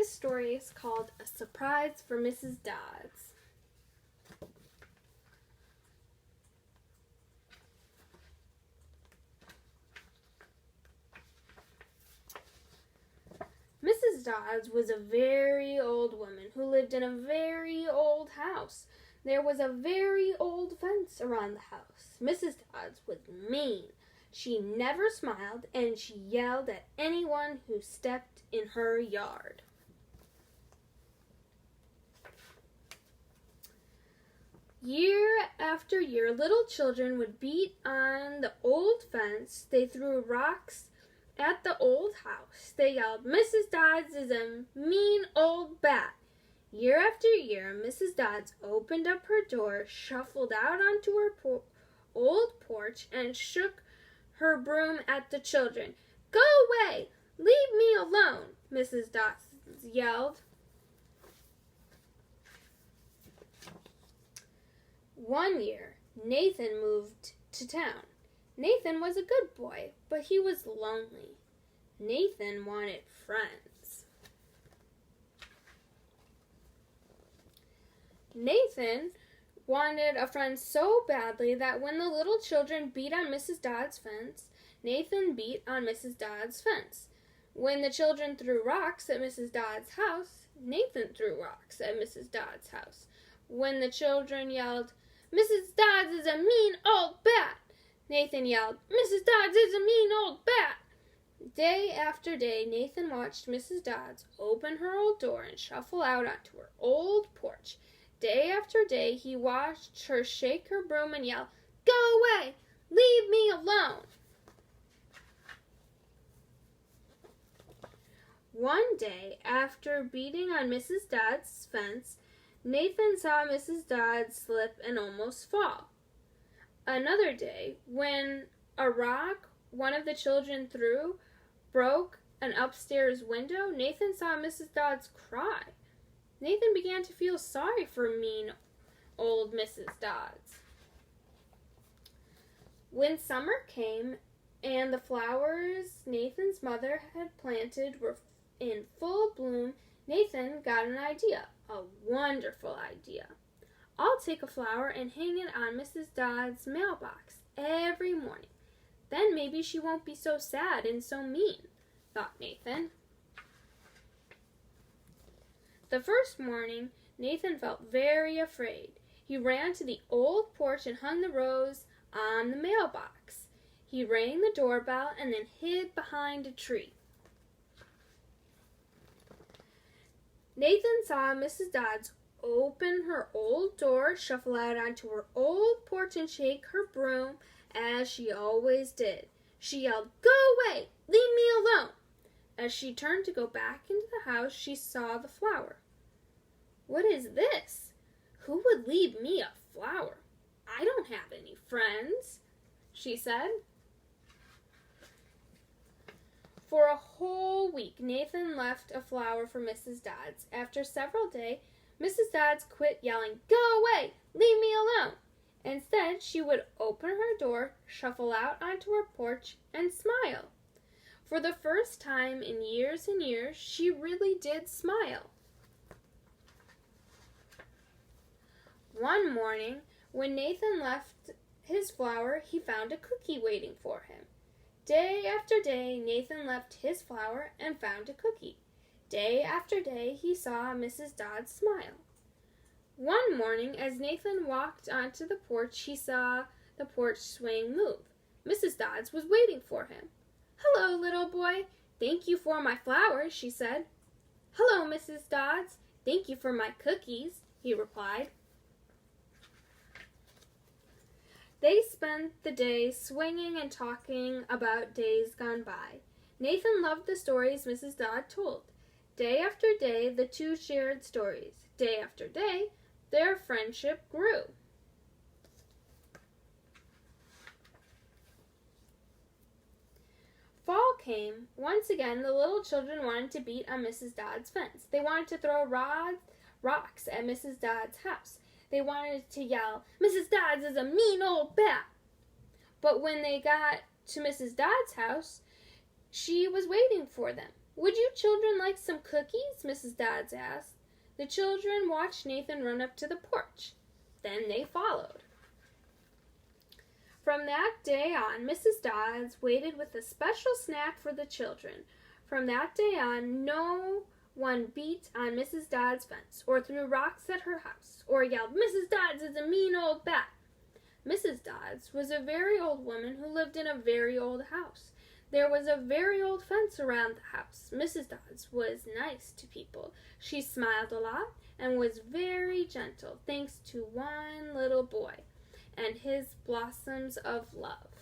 This story is called A Surprise for Mrs. Dodds. Mrs. Dodds was a very old woman who lived in a very old house. There was a very old fence around the house. Mrs. Dodds was mean. She never smiled, and she yelled at anyone who stepped in her yard. Year after year, little children would beat on the old fence. They threw rocks at the old house. They yelled, "Mrs. Dodds is a mean old bat." Year after year, Mrs. Dodds opened up her door, shuffled out onto her old porch, and shook her broom at the children. "Go away! Leave me alone!" Mrs. Dodds yelled. One year, Nathan moved to town. Nathan was a good boy, but he was lonely. Nathan wanted friends. Nathan wanted a friend so badly that when the little children beat on Mrs. Dodds' fence, Nathan beat on Mrs. Dodds' fence. When the children threw rocks at Mrs. Dodds' house, Nathan threw rocks at Mrs. Dodds' house. When the children yelled, "Mrs. Dodds is a mean old bat," Nathan yelled, "Mrs. Dodds is a mean old bat." Day after day, Nathan watched Mrs. Dodds open her old door and shuffle out onto her old porch. Day after day, he watched her shake her broom and yell, "Go away! Leave me alone!" One day, after beating on Mrs. Dodds' fence, Nathan saw Mrs. Dodds slip and almost fall. Another day, when a rock one of the children threw broke an upstairs window, Nathan saw Mrs. Dodds cry. Nathan began to feel sorry for mean old Mrs. Dodds. When summer came and the flowers Nathan's mother had planted were in full bloom, Nathan got an idea, a wonderful idea. "I'll take a flower and hang it on Mrs. Dodds' mailbox every morning. Then maybe she won't be so sad and so mean," thought Nathan. The first morning, Nathan felt very afraid. He ran to the old porch and hung the rose on the mailbox. He rang the doorbell and then hid behind a tree. Nathan saw Mrs. Dodds open her old door, shuffle out onto her old porch, and shake her broom as she always did. She yelled, "Go away! Leave me alone!" As she turned to go back into the house, she saw the flower. "What is this? Who would leave me a flower? I don't have any friends," she said. For a whole week, Nathan left a flower for Mrs. Dodds. After several days, Mrs. Dodds quit yelling, "Go away! Leave me alone!" Instead, she would open her door, shuffle out onto her porch, and smile. For the first time in years and years, she really did smile. One morning, when Nathan left his flower, he found a cookie waiting for him. Day after day, Nathan left his flower and found a cookie. Day after day, he saw Mrs. Dodds smile. One morning, as Nathan walked onto the porch, he saw the porch swing move. Mrs. Dodds was waiting for him. "Hello, little boy. Thank you for my flowers," she said. "Hello, Mrs. Dodds. Thank you for my cookies," he replied. They spent the day swinging and talking about days gone by. Nathan loved the stories Mrs. Dodd told. Day after day, the two shared stories. Day after day, their friendship grew. Fall came. Once again, the little children wanted to beat on Mrs. Dodd's fence. They wanted to throw rocks at Mrs. Dodd's house. They wanted to yell, "Mrs. Dodds is a mean old bat." But when they got to Mrs. Dodd's house, she was waiting for them. "Would you children like some cookies?" Mrs. Dodds asked. The children watched Nathan run up to the porch. Then they followed. From that day on, Mrs. Dodds waited with a special snack for the children. From that day on, no one beat on Mrs. Dodds' fence, or threw rocks at her house, or yelled, "Mrs. Dodds is a mean old bat." Mrs. Dodds was a very old woman who lived in a very old house. There was a very old fence around the house. Mrs. Dodds was nice to people. She smiled a lot and was very gentle, thanks to one little boy and his blossoms of love.